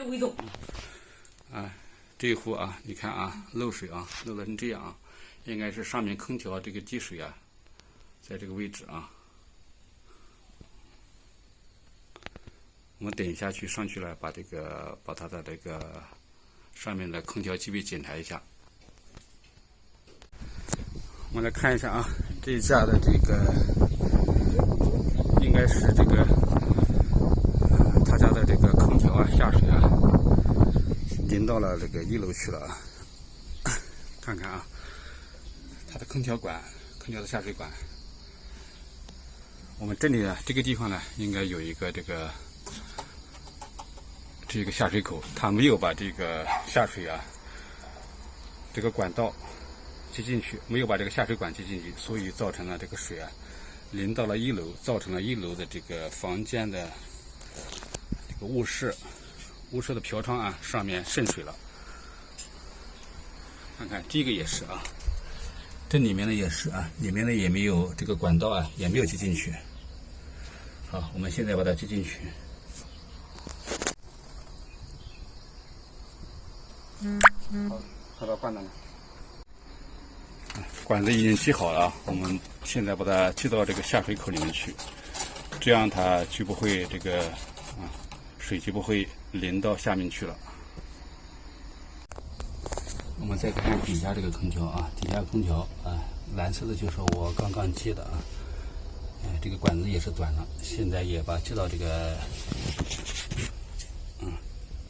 为重。啊，这一壶啊，你看啊，漏水啊，漏的成这样啊，应该是上面空调这个积水啊，在这个位置啊。我们等一下上去了，把它的这个上面的空调机位检查一下。我们来看一下啊，这一架的这个应该是这个他家的这个空调啊下水啊，淋到了这个1楼去了啊。看看啊，它的空调的下水管，我们这里呢这个地方呢应该有一个这个下水口，它没有把这个下水啊这个管道接进去，没有把这个下水管接进去，所以造成了这个水啊淋到了1楼，造成了1楼的这个房间的这个卧室的飘窗啊上面渗水了。看看这个也是啊，这里面的也是啊，里面的也没有这个管道啊，也没有接进去。好，我们现在把它接进去。好，把它关了。管子已经接好了啊，我们现在把它接到这个下水口里面去，这样它就不会这个水就不会淋到下面去了。我们再看看底下这个空调啊，底下空调啊，蓝色的就是我刚刚接的啊，这个管子也是短了，现在也把接到这个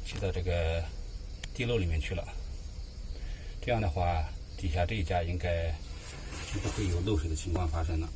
接到这个地漏里面去了。这样的话，底下这一家应该就不会有漏水的情况发生了。